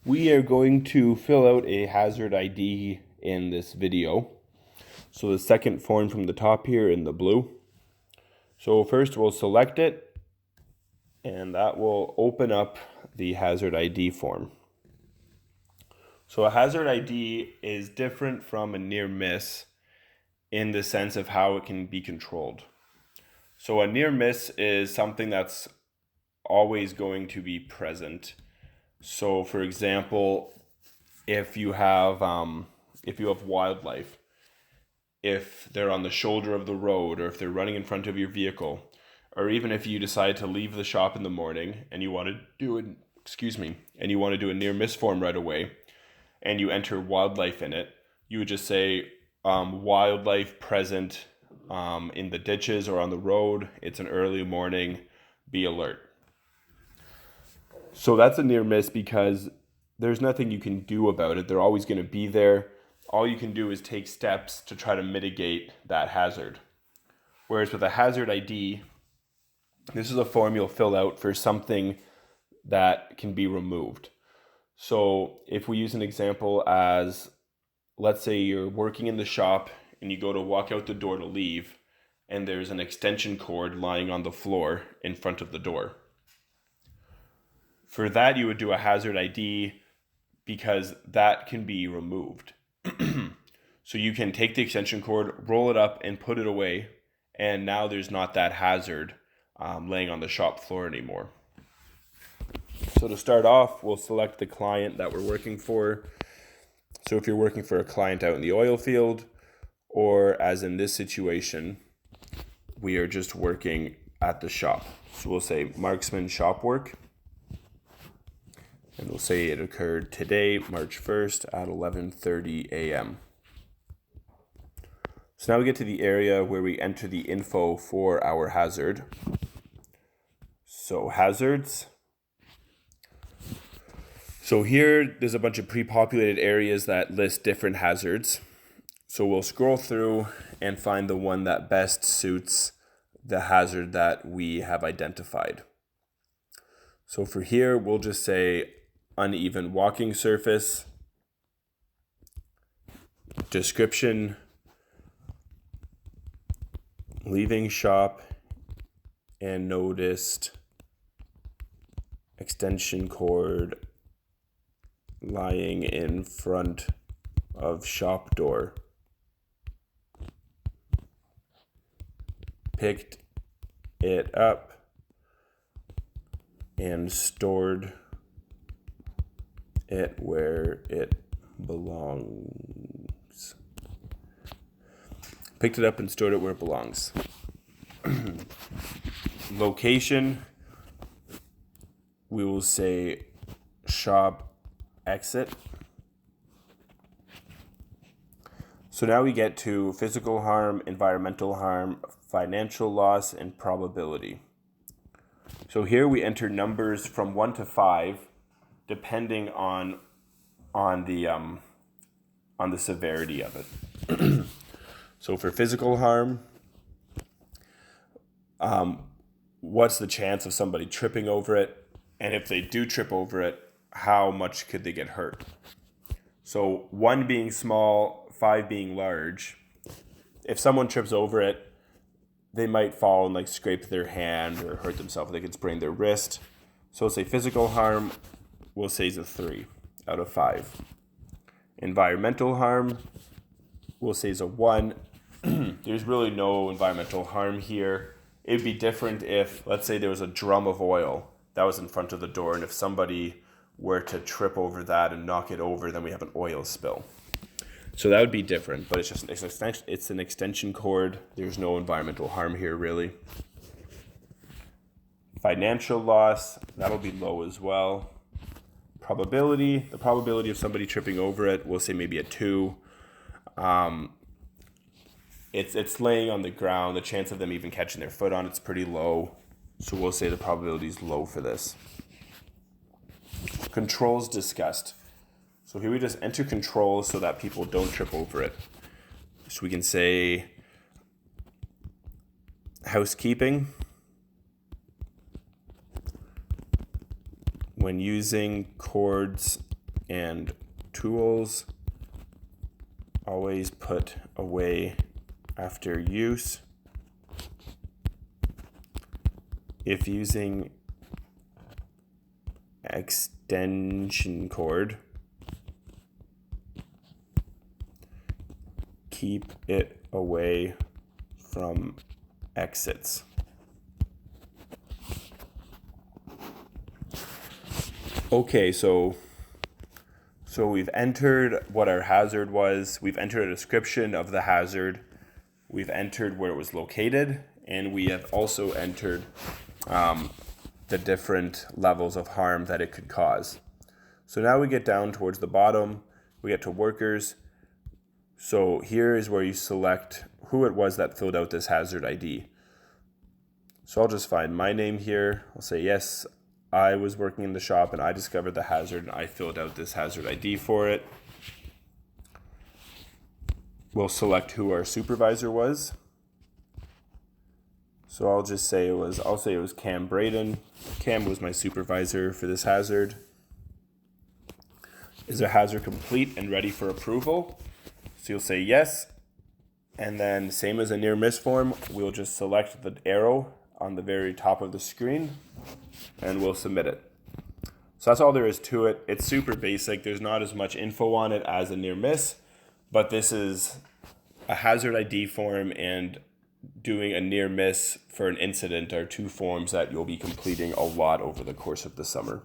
We are going to fill out a hazard ID in this video. So the second form from the top here in the blue. So first we'll select it, and that will open up the hazard ID form. So a hazard ID is different from a near miss in the sense of how it can be controlled. So a near miss is something that's always going to be present. So for example, if you have wildlife, if they're on the shoulder of the road, or if they're running in front of your vehicle, or even if you decide to leave the shop in the morning and you want to do a near miss form right away, and you enter wildlife in it, you would just say wildlife present in the ditches or on the road. It's an early morning. Be alert. So that's a near miss because there's nothing you can do about it. They're always going to be there. All you can do is take steps to try to mitigate that hazard. Whereas with a hazard ID, this is a form you'll fill out for something that can be removed. So if we use an example as, let's say you're working in the shop and you go to walk out the door to leave, and there's an extension cord lying on the floor in front of the door. For that, you would do a hazard ID because that can be removed. So you can take the extension cord, roll it up, and put it away, and now there's not that hazard laying on the shop floor anymore. So to start off, we'll select the client that we're working for. So if you're working for a client out in the oil field, or as in this situation, we are just working at the shop. So we'll say Marksman shop work. And we'll say it occurred today, March 1st at 11:30 a.m. So now we get to the area where we enter the info for our hazard. So hazards. So here there's a bunch of pre-populated areas that list different hazards. So we'll scroll through and find the one that best suits the hazard that we have identified. So for here, we'll just say uneven walking surface, description, leaving shop, and noticed extension cord lying in front of shop door. Picked it up and stored it where it belongs. Picked it up and stored it where it belongs. Location, we will say shop exit. So now we get to physical harm, environmental harm, financial loss, and probability. So here we enter numbers from 1 to 5, depending on the severity of it. So for physical harm, what's the chance of somebody tripping over it? And if they do trip over it, how much could they get hurt? So 1 being small, 5 being large. If someone trips over it, they might fall and scrape their hand or hurt themselves. They could sprain their wrist. So say physical harm, we'll say is a 3 out of 5. Environmental harm, we'll say is a 1. There's really no environmental harm here. It'd be different if, let's say there was a drum of oil that was in front of the door, and if somebody were to trip over that and knock it over, then we have an oil spill. So that would be different, but it's an extension cord. There's no environmental harm here, really. Financial loss, that'll be low as well. Probability, the probability of somebody tripping over it, we'll say maybe a 2. It's laying on the ground. The chance of them even catching their foot on it's pretty low. So we'll say the probability is low for this. Controls discussed. So here we just enter controls so that people don't trip over it. So we can say housekeeping. When using cords and tools. Always put away after use. If using extension cord, keep it away from exits. Okay, so we've entered what our hazard was. We've entered a description of the hazard. We've entered where it was located, and we have also entered the different levels of harm that it could cause. So now we get down towards the bottom. We get to workers. So here is where you select who it was that filled out this hazard ID. So I'll just find my name here. I'll say, yes, I was working in the shop and I discovered the hazard and I filled out this hazard ID for it. We'll select who our supervisor was. So I'll say it was Cam Braden. Cam was my supervisor for this hazard. Is the hazard complete and ready for approval? So you'll say yes. And then same as a near miss form, we'll just select the arrow on the very top of the screen and we'll submit it. So that's all there is to it. It's super basic. There's not as much info on it as a near miss, but this is a hazard ID form, and doing a near miss for an incident are two forms that you'll be completing a lot over the course of the summer.